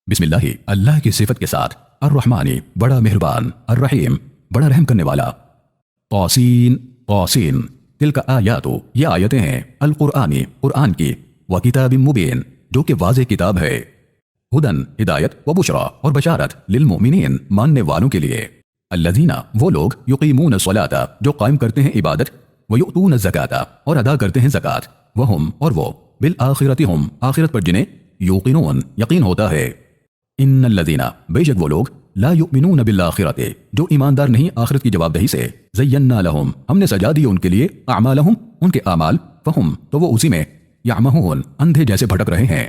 بسم اللہ اللہ کی صفت کے ساتھ، الرحمانی بڑا مہربان، الرحیم بڑا رحم کرنے والا۔ طاسین طاسین تلک آیات، یہ آیتیں ہیں القرآنی قرآن کی، وکتاب مبین جو کہ واضح کتاب ہے، ہدن ہدایت، وبشرا اور بشارت، للمؤمنین ماننے والوں کے لیے، الذین وہ لوگ، یقیمون الصلاۃ جو قائم کرتے ہیں عبادت، ویؤتون الزکاۃ اور ادا کرتے ہیں زکوٰۃ، وہم اور وہ، بالآخرۃ ہم آخرت پر جنہیں، یوقنون یقین ہوتا ہے، ان الذین بے شک وہ لوگ، لا یؤمنون بالآخرۃ جو ایماندار نہیں آخرت کی جواب دہی سے، زینا لہم ہم نے سجا دی ان کے لیے، اعمالہم ان کے اعمال، فہم تو وہ اسی میں، یعمہون اندھے جیسے بھٹک رہے ہیں،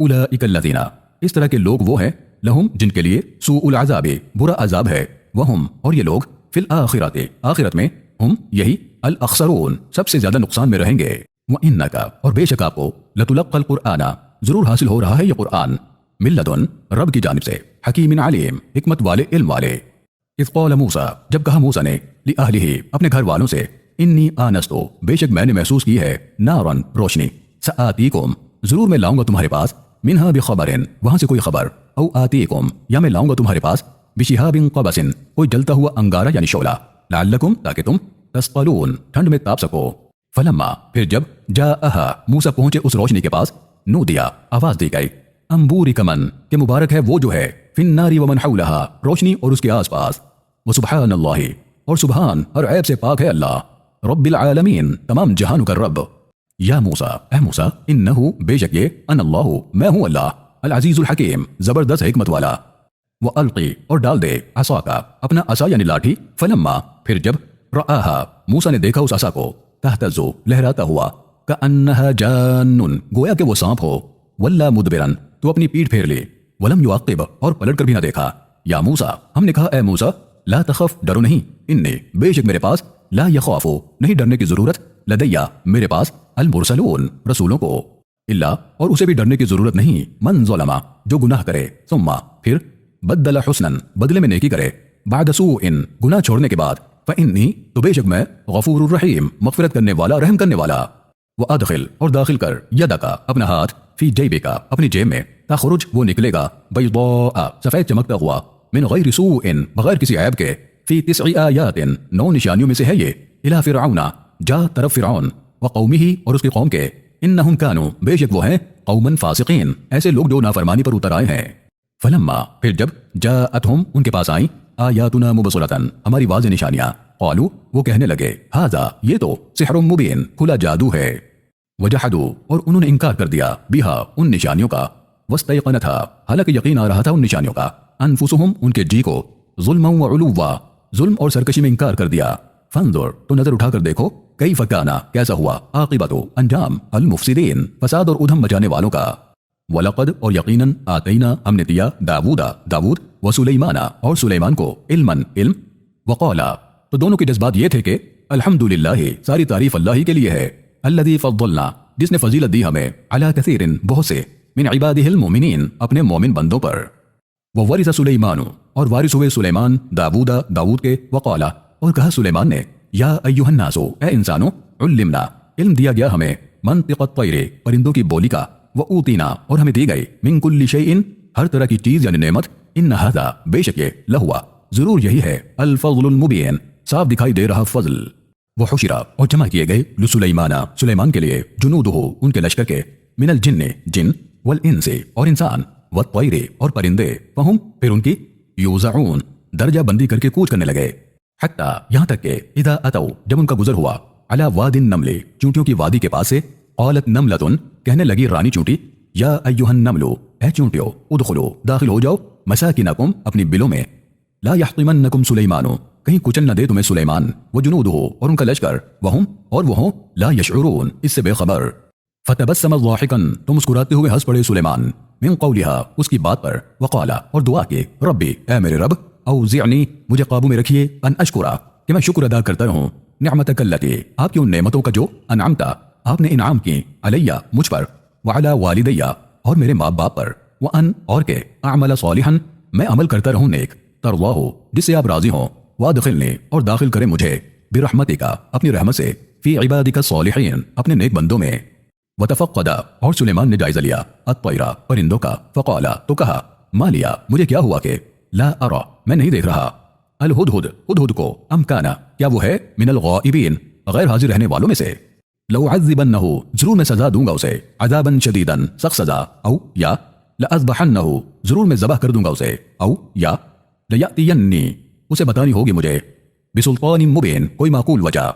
اولئک الذین اس طرح کے لوگ وہ ہیں، لہم جن کے لیے، سوء العذاب برا عذاب ہے، وہم اور یہ لوگ، فی الآخرۃ آخرت میں، ہم یہی، الاخسرون سب سے زیادہ نقصان میں رہیں گے، وانک اور بے شک آپ کو، لتلقى القرآن ضرور حاصل ہو رہا ہے یہ قرآن، من لدن رب کی جانب سے، حکیم علیم حکمت والے علم والے، اذ قال موسیٰ جب کہا موسیٰ نے، لأہلہ اپنے گھر والوں سے، انی آنستو بے شک میں نے محسوس کی ہے، نارن روشنی، سآتیکم ضرور میں لاؤں گا تمہارے پاس، منہا بخبر وہاں سے کوئی خبر، او آتیکم یا میں لاؤں گا تمہارے پاس، بشہاب قبس کوئی جلتا ہوا انگارہ یعنی شعلہ، لعلکم تاکہ تم، تسقلون ٹھنڈ میں تاپ سکو، فلما پھر جب، جاءہا موسیٰ پہنچے اس روشنی کے پاس، نودیا آواز دی گئی، انبورک من کہ مبارک ہے وہ جو ہے، فی النار ومن حولہا روشنی اور اس کے آس پاس، وسبحان اللہ اور سبحان ہر عیب سے پاک ہے اللہ، رب العالمین تمام جہانوں کا رب، یا موسیٰ اے موسیٰ، انہو بے شک یہ، ان اللہ میں ہوں اللہ، العزیز الحکیم زبردست حکمت والا، وَأَلْقِ اور ڈال دے، عصاکا اپنا عصا یعنی لاٹھی، فلما پھر جب، رآہا موسیٰ نے دیکھا اس عصا کو، تہتزو لہراتا ہوا، کأنہا جان گویا کہ وہ سانپ ہو، ولا مدبرن تو اپنی پیٹھ پھیر لی، ولم یعقب اور پلٹ کر بھی نہ دیکھا، یا موسیٰ ہم نے کہا اے موسیٰ، لا تخف ڈرو نہیں، انی بے شک میرے پاس، لا یخافو نہیں ڈرنے کی ضرورت، لدیا میرے پاس، المرسلون رسولوں کو، الا اور اسے بھی ڈرنے کی ضرورت نہیں، من ظلم جو گناہ کرے، ثم پھر، بدل حسنا بدلے میں نیکی کرے، بعد سوء گناہ چھوڑنے کے بعد، فانی تو بے شک میں، غفور الرحیم مغفرت کرنے والا رحم کرنے والا، وادخل اور داخل کر، یدکا اپنا ہاتھ، فی جیبکا اپنی جیب میں، تخرج وہ نکلے گا، بیضاء سفید چمکتا ہوا، من غیر سوء بغیر کسی عیب کے، فی 9 آیات 9 نشانیوں میں سے ہے یہ، الی فرعون جا طرف فرعون، وقومہ اور اس کی قوم کے، انہم کانوا بے شک وہ ہیں، قوما فاسقین ایسے لوگ جو نافرمانی پر اتر آئے ہیں، فلما پھر جب، جاءتہم ان کے پاس آئیں، آیاتنا مبصرۃ ہماری واضح نشانیاں، قالوا وہ کہنے لگے، ھذا یہ تو، سحر مبین کھلا جادو ہے، وجحدوا اور انہوں نے انکار کر دیا، بہا ان نشانیوں کا، واستیقنتھا حالانکہ یقین آ رہا تھا ان نشانیوں کا، انفسہم ان کے جی کو، ظلما وعلوا ظلم اور سرکشی میں انکار کر دیا، فانظر تو نظر اٹھا کر دیکھو، کیف کان کیسا ہوا، عاقبت انجام، المفسدین فساد اور ادھم مچانے والوں کا، وَلَقَدْ اور یقیناً، آتینا ہم نے دیا، داود وسلیمان اور سلیمان کو، علماً علم، وقالا تو دونوں کے جذبات یہ تھے کہ، الحمدللہ ساری تعریف اللہ ہی کے لیے ہے، الذی فضلنا جس نے فضیلت دی ہمیں، علی کثیر بہت سے، من عبادہ المؤمنین اپنے مومن بندوں پر، وورث سلیمان اور وارث ہوئے سلیمان، داود کے، وقالا اور کہا سلیمان نے، یا ایھا الناس اے انسانوں، علمنا علم دیا گیا ہمیں، منطق الطیر پرندوں کی بولی کا، وأوتینا اور ہمیں دی گئی، من کل شیء ہر طرح کی چیز یعنی نعمت، ان ھذا بے شک یہ، لہوا ضرور یہی ہے، الفضل المبین صاف دکھائی دے رہا فضل، وحشرا اور جمع کیے گئے، لسلیمان سلیمان کے لیے، جنودہ ان کے لشکر کے، من الجن جن، والانس اور انسان، والطیر اور پرندے، فہم پھر ان کی، یوزعون درجہ بندی کر کے کوچ کرنے لگے، حتی یہاں تک کہ، اذا اتوا جب ان کا گزر ہوا، علی واد النمل چونٹیوں کی وادی کے پاس سے، قالت نملۃ کہنے لگی رانی چونٹی، یا ایھا النمل اے چونٹیو، ادخلوا داخل ہو جاؤ، مساکنکم اپنی بلوں میں، لا یحطمنکم سلیمان کہیں کچل نہ دے تمہیں سلیمان، وجنودہ اور ان کا لشکر، وہم اور وہ ہوں، لا یشعرون اس سے بے خبر، فتبسم ضاحکا تو مسکراتے ہوئے ہنس پڑے سلیمان، من قولہا اس کی بات پر، وقالا اور دعا کی، ربی اے میرے رب، اوزعنی مجھے قابو میں رکھیے، ان اشکرا کہ میں شکر ادا کرتا رہوں، نعمتک التی آپ کی ان نعمتوں کا جو، انعمتا آپ نے انعام کی، علیہ مجھ پر، وعلی والدیہ اور میرے ماں باپ پر، وان اور کہ، اعمل صالحا میں عمل کرتا رہوں نیک، ترضاہ جس سے آپ راضی ہوں، وادخلنی اور داخل کرے مجھے، برحمتک اپنی رحمت سے، فی عبادک الصالحین اپنے نیک بندوں میں، وتفقد اور سلیمان نے جائزہ لیا، الطیرہ پرندوں کا، فقالا تو کہا، مالیا مجھے کیا ہوا کہ لا ارا میں نہیں دیکھ رہا الہدہد ہدہد کو ام کانا کیا وہ ہے من الغائبین غیر حاضر رہنے والوں میں سے لأعذبنہ ضرور میں سزا دوں گا اسے عذابا شدیدا سخت سزا او یا لأذبحنہ ضرور میں ذبح کر دوں گا اسے او یا لیأتینی اسے بتانی ہوگی مجھے بسلطان مبین کوئی معقول وجہ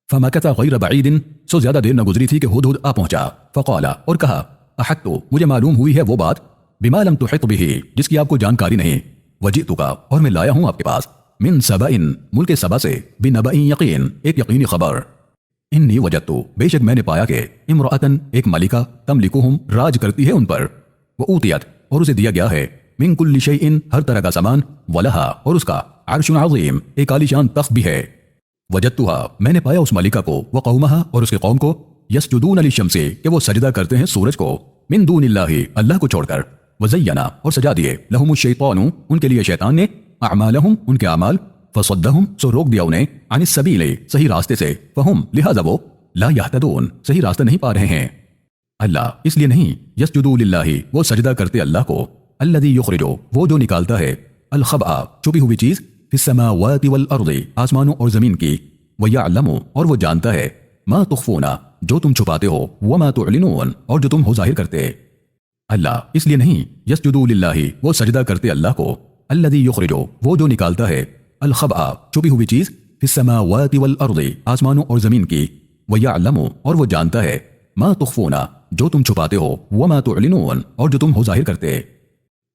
فمکث غیر بعید سو زیادہ دیر نہ گزری تھی کہ ہدہد آ پہنچا فقال اور کہا احط مجھے معلوم ہوئی ہے وہ بات بما لم تحط به جس کی آپ کو جانکاری نہیں وجئتک اور میں لایا ہوں آپ کے پاس من سبأ ملک سبا سے بنبأ یقین ایک یقینی خبر انی وجدت بے شک میں نے پایا کہ امرأتن ایک ملکہ تملکہم راج کرتی ہے ان پر وأوتیت اور اسے دیا گیا ہے من کل شیء ہر طرح کا سامان ولہا اور اس کا عرش عظیم ایک عالیشان تخت بھی ہے وجدتها میں نے پایا اس ملکہ کو وقومها اور اس کے قوم کو یسجدون للشمس کہ وہ سجدہ کرتے ہیں سورج کو من دون اللہ کو چھوڑ کر وزینا اور سجا دیے لہم الشیطان ان کے لیے شیطان نے اعمالہم ان کے اعمال فصدہم سو روک دیا انہیں عن السبیل صحیح راستے سے فہم لہذا وہ لا یہتدون صحیح راستہ نہیں پا رہے ہیں اللہ اس لیے نہیں یسجدو للہ وہ سجدہ کرتے اللہ کو الذی یخرجو وہ جو نکالتا ہے الخبأ چھپی ہوئی چیز فی السماوات والارض آسمانوں اور زمین کی ویعلم اور وہ جانتا ہے ما تخفون جو تم چھپاتے ہو وما تعلنون اور جو تم ہو ظاہر کرتے اللہ اس لیے نہیں یسجدو للہ وہ سجدہ کرتے اللہ کو الذی یخرجو وہ جو نکالتا ہے الخبأ چھپی ہوئی چیز فی السماوات والارض آسمانوں اور زمین کی ویعلم اور وہ جانتا ہے ما تخفون جو تم چھپاتے ہو وما تعلنون اور جو تم ہو ظاہر کرتے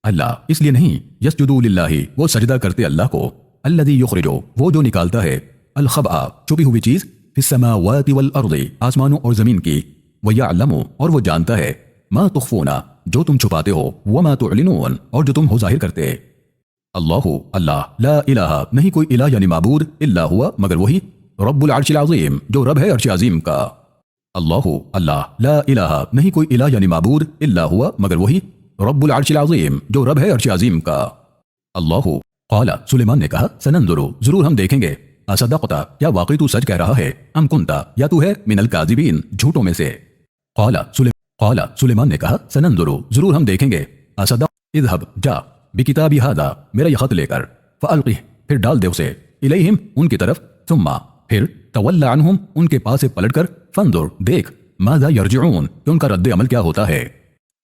اللہ اس لیے نہیں یسجدو للہ وہ سجدہ کرتے اللہ کو الذی یخرجو وہ جو نکالتا ہے الخبأ چھپی ہوئی چیز فی السماوات والارض آسمانوں اور زمین کی ویعلم اور وہ جانتا ہے ما تخفون جو تم چھپاتے ہو وما تعلنون اور جو تم ہو ظاہر کرتے اللہ اللہ لا الہ نہیں کوئی الہ یعنی معبود الا ہوا مگر وہی رب العرش العظیم جو رب ہے عرش عظیم کا اللہ اللہ لا الہ نہیں کوئی الہ یعنی معبود الا ہوا مگر وہی رب العرش العظیم جو رب ہے عرش عظیم کا اللہ قال سلیمان نے کہا سننظر ضرور ہم دیکھیں گے اصدقت کیا واقعی تو سچ کہہ رہا ہے ام کنتا یا تو ہے من الکاذبین جھوٹوں میں سے قال سلیمان نے کہا سننظر ضرور ہم دیکھیں گے اصدق اذهب جا بکتابی ھذا میرا یہ خط لے کر فالقہ پھر ڈال دے اسے الیہم ان کی طرف ثم پھر تول عنہم ان کے پاس سے پلٹ کر فانظر دیکھ ماذا یرجعون کہ ان کا رد عمل کیا ہوتا ہے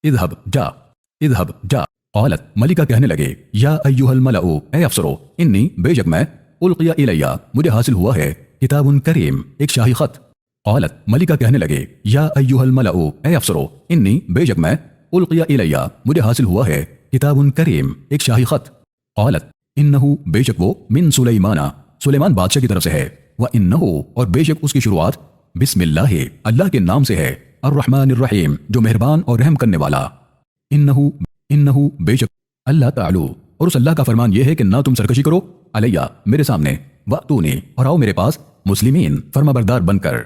اذهب جا قالت ملکہ کہنے لگے یا ایھا الملأ اے افسرو انی بے شک میں القی الیہ مجھے حاصل ہوا ہے کتاب کریم ایک شاہی خط قالت ملکہ کہنے لگے یا ایھا الملأ اے افسرو انی بے شک میں القی الیہ مجھے حاصل ہوا ہے کتاب کریم ایک شاہی خط قالت انہ بے شک وہ من سلیمان بادشاہ کی طرف سے ہے وانہ اور بے شک اس کی شروعات بسم اللہ کے نام سے ہے الرحمن الرحیم جو مہربان اور رحم کرنے والا انہ بے شک اللہ تعالی اور اس اللہ کا فرمان یہ ہے کہ نہ تم سرکشی کرو علیہ میرے سامنے واتونی اور آؤ میرے پاس مسلمین فرما بردار بن کر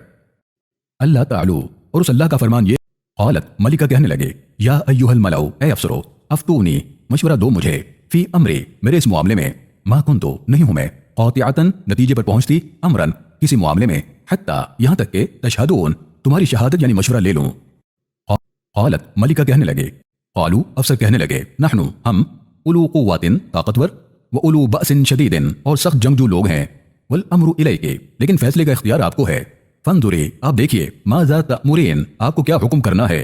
اللہ تعالی اور اس اللہ کا فرمان یہ قالت ملکہ کہنے لگے یا ایھا الملأ اے افسرو افتونی مشورہ دو مجھے فی امری میرے اس معاملے میں ما کنتو نہیں ہوں میں قاطعتاً نتیجے پر پہنچتی امرن کسی معاملے میں حتی یہاں تک کہ تشہدون تمہاری شہادت یعنی مشورہ لے لوں قالت ملکہ کہنے لگے قالو افسر کہنے لگے نحن ہم اولو قوات طاقتور و اولو بأس شدید اور سخت جنگجو لوگ ہیں والامر الیک لیکن فیصلے کا اختیار آپ کو ہے فانظری آپ دیکھیے ماذا تأمرین آپ کو کیا حکم کرنا ہے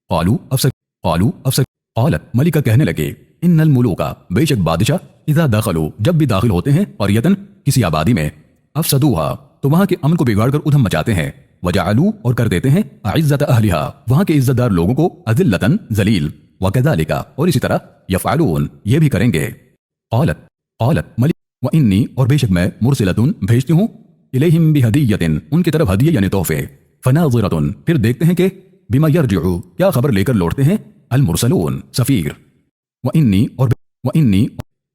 قالو افسر قالت ملکہ کہنے لگے ان الملوک بے شک بادشاہ اذا داخلوا جب بھی داخل ہوتے ہیں قریۃ کسی آبادی میں افسدوها تو وہاں کے امن کو بگاڑ کر ادھم مچاتے ہیں وجعلوا اور کر دیتے ہیں اعزت اہلها وہاں کے عزت دار لوگوں کو اذلۃ ذلیل وکذالک اور اسی طرح یفعلون یہ بھی کریں گے قالت ملک وانی اور بے شک میں مرسلۃ بھیجتی ہوں الیہم بہدیۃ ان کی طرف ہدیہ یعنی تحفے فناظرۃ پھر دیکھتے ہیں کہ بما یرجع کیا خبر لے کر لوٹتے ہیں المرسلون سفیر وانی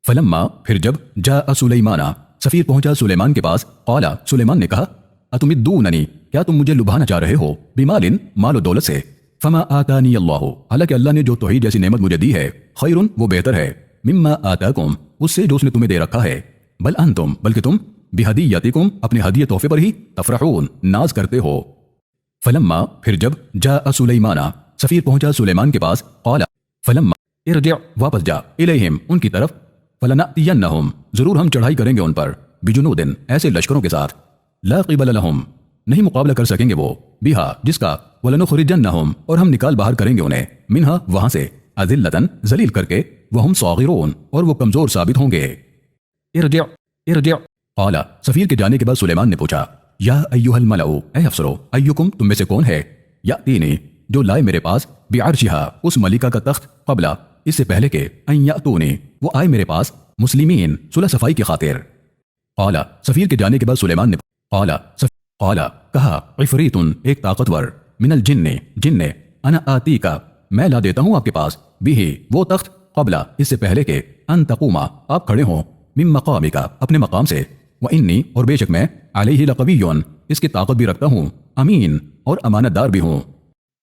فلما پھر جب جاء سلیمان سفیر پہنچا سلیمان کے پاس قال سلیمان نے کہا اتمدوننی کیا تم مجھے لبھانا چاہ رہے ہو بمال مال و دولت سے فما آتانی اللہ حالانکہ اللہ نے جو توحید جیسی نعمت مجھے دی ہے خیر وہ بہتر ہے مما آتاکم اس سے جو اس نے تمہیں دے رکھا ہے بل انتم بلکہ تم بہدیتکم اپنے ہدیہ تحفے پر ہی تفرحون ناز کرتے ہو فلما پھر جب جاء سلیمان سفیر پہنچا سلیمان کے پاس قال ارجع واپس جا الیہم ان کی طرف فلنأتینہم ضرور ہم چڑھائی کریں گے ان پر بجنودن ایسے لشکروں کے ساتھ لا قبل لہم نہیں مقابلہ کر سکیں گے وہ بہا جس کا ولنخرجنہم اور ہم نکال باہر کریں گے انہیں منہا وہاں سے اذلتن ذلیل کر کے وہم صاغرون اور وہ کمزور ثابت ہوں گے ارجع قال سفیر کے جانے کے بعد سلیمان نے پوچھا یا ایھا الملأ اے افسرو ایکم تم میں سے کون ہے یاتینی جو لائے میرے پاس بعرشہا اس ملکہ کا تخت قبل اس سے پہلے کہ ان یاتونی وہ آئے میرے پاس مسلمین صلح صفائی کی خاطر قال سفیر کے جانے کے بعد سلیمان نے قال کہا عفریت ایک طاقتور من الجن جن نے انا آتی کا میں لا دیتا ہوں آپ کے پاس بھی وہ تخت قبل اس سے پہلے کہ ان تقوما آپ کھڑے ہوں من مقامک اپنے مقام سے وانی اور بے شک میں علیہ لقوی اس کی طاقت بھی رکھتا ہوں امین اور امانت دار بھی ہوں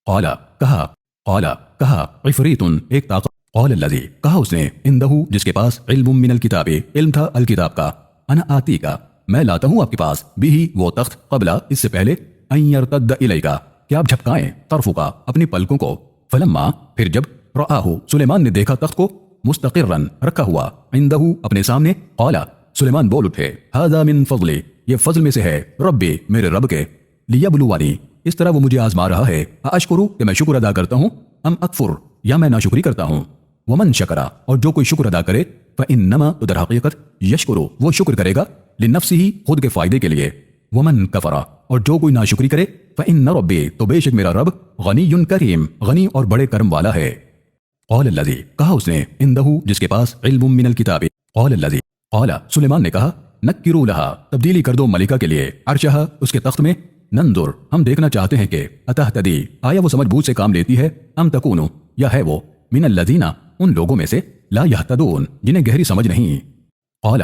قال کہا عفریت ایک طاقت قال الذی کہا اس نے عندہ جس کے پاس علم من الکتاب علم تھا الکتاب کا انا آتی کا میں لاتا ہوں آپ کے پاس بھی وہ تخت قبل اس سے پہلے ان یرتد الیکا کہ آپ جھپکائیں طرفک اپنی پلکوں کو فلما پھر جب رآہ سلیمان نے دیکھا تخت کو مستقرن رکھا ہوا عندہ اپنے سامنے قال سلیمان بول اٹھے ھذا من فضل یہ فضل میں سے ہے ربی میرے رب کے لیبلونی اس طرح وہ مجھے آزما رہا ہے اشکرو کہ میں شکر ادا کرتا ہوں ام اکفر یا میں ناشکری کرتا ہوں ومن شکرا اور جو کوئی شکر ادا کرے فانما تو در حقیقت یشکرو وہ شکر کرے گا لنفسہ خود کے فائدے کے لیے ومن کفرا اور جو کوئی ناشکری کرے فان ربی تو بے شک میرا رب غنی کریم غنی اور بڑے کرم والا ہے قال الذی کہا اس نے عندہ جس کے پاس علم من الکتاب قال الذی قال سلیمان نے کہا نکروا لہا تبدیلی کر دو ملکہ کے لیے عرشہا اس کے تخت میں ننظر ہم دیکھنا چاہتے ہیں کہ اتہتدی آیا وہ سمجھ بوجھ سے کام لیتی ہے ام تکونو یا ہے وہ من الذین ان لوگوں میں سے لا یہتدون جنہیں گہری سمجھ نہیں قال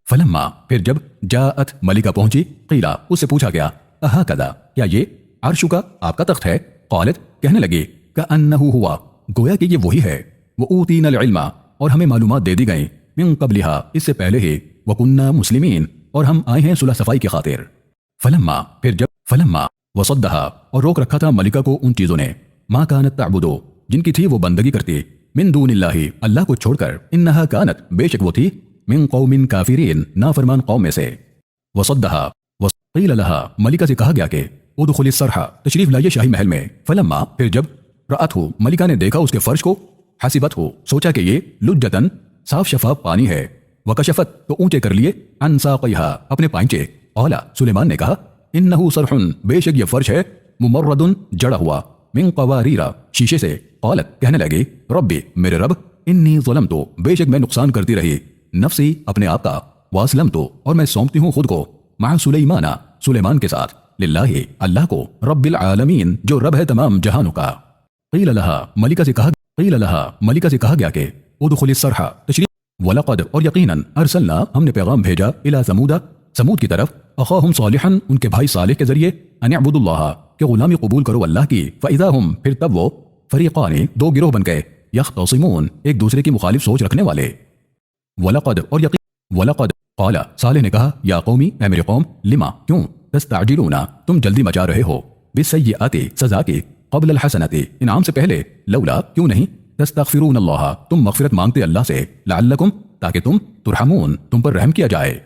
فلما پھر جب جاءت ملکہ پہنچی قیلا اس سے پوچھا گیا اہکذا کیا یہ عرش کا آپ کا تخت ہے قالت کہنے لگی کأنہ ہوا گویا کہ یہ وہی ہے وأوتینا العلم اور ہمیں معلومات دے دی گئیں من قبلہا اس سے پہلے ہی وکنا مسلمین اور ہم آئے ہیں صلح صفائی کی خاطر فلما پھر جب فلما وصدہا اور روک رکھا تھا ملکہ کو ان چیزوں نے ما کانت تعبدو جن کی تھی وہ بندگی کرتی من دون اللہ اللہ کو چھوڑ کر انہا کانت بے شک وہ تھی من قوم کافرین نافرمان قوم میں سے وصدہا وقیل لہا ملکہ سے کہا گیا کہ ادخل الصرح تشریف لائیے شاہی محل میں فلما پھر جب رأت ہو ملکہ نے دیکھا اس کے فرش کو حسبت ہو سوچا کہ یہ لجتن صاف شفاف پانی ہے وکشفت تو اونچے کر لیے عن ساقیہا اپنے پائنچے قال سلیمان نے کہا انہ صرح بے شک یہ فرش ہے ممرد جڑا ہوا من قواریر شیشے سے قالت کہنے لگی ربی میرے رب انی ظلمت بے شک میں نقصان کرتی رہی نفسی اپنے آپ کا واسلمت اور میں سونپتی ہوں خود کو مع سلیمان کے ساتھ للہ اللہ کو رب العالمین جو رب ہے تمام جہانوں کا قیل لہا ملکہ سے کہا گیا کہ ادخل الصرح تشریف ولقد اور یقیناً ارسلنا ہم نے پیغام بھیجا الی سمود کی طرف اخاہم صالحا ان کے بھائی صالح کے ذریعے ان اعبدوا اللہ کہ غلامی قبول کرو اللہ کی فاذا ہم پھر تب وہ فریقان دو گروہ بن گئے یختصمون ایک دوسرے کی مخالف سوچ رکھنے والے ولقد قال صالح نے کہا یا قومی اے میرے قوم لما کیوں تستعجلون تم جلدی مچا رہے ہو بالسیئات سزا کی قبل الحسنات انعام سے پہلے لولا کیوں نہیں تستغفرون اللہ تم مغفرت مانگتے اللہ سے لعلکم تاکہ تم ترحمون تم پر رحم کیا جائے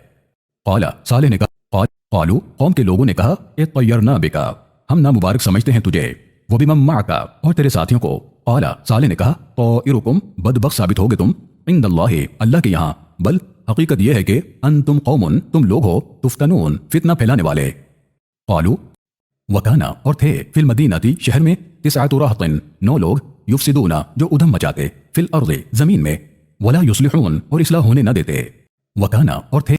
قال صالح نے کہا قالوا قوم کے لوگوں نے کہا اطیرنا بکا ہم نامبارک سمجھتے ہیں تجھے وبمن معک اور تیرے ساتھیوں کو قال صالح نے کہا طائرکم بدبخت ثابت ہوگے تم عند اللہ اللہ کے یہاں بل حقیقت یہ ہے کہ انتم قوم تم لوگ ہو تفتنون فتنہ پھیلانے والے قالوا وکانا اور تھے فی المدینہ شہر میں 9 رہط 9 لوگ یفسدون جو ادھم مچاتے فی الارض زمین میں ولا یصلحون اور اصلاح ہونے نہ دیتے وکانا اور تھے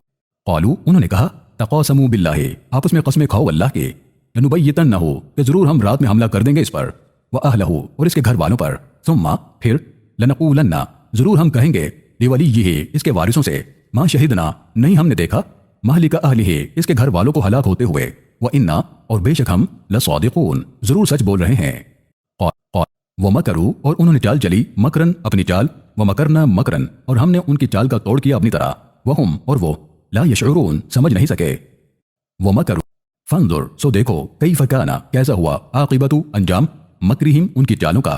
قالوا انہوں نے کہا تقاسموا باللہ آپس میں قسمیں کھاؤ اللہ کی لنبیتنہ کہ ضرور ہم رات میں حملہ کر دیں گے اس پر واہلہ اور اس کے گھر والوں پر ثم پھر لنقولن ضرور ہم کہیں گے لولیہ اس کے وارثوں سے ما شہدنا نہیں ہم نے دیکھا مہلک اہلہ اس کے گھر والوں کو ہلاک ہوتے ہوئے وَإِنَّا اور بے شک ہم لصادقون ضرور سچ بول رہے ہیں وَمَكَرُوا اور انہوں نے چال چلی مکرن اپنی چال وَمَكَرْنَا مکرن اور ہم نے ان کی چال کا توڑ کیا اپنی طرح وَهُمْ اور وہ لا يشعرون سمجھ نہیں سکے وَمَكَرُوا فَانظُرْ سو دیکھو كَيْفَ كَانَ کیسا ہوا عاقبت انجام مکرہم ان کی چالوں کا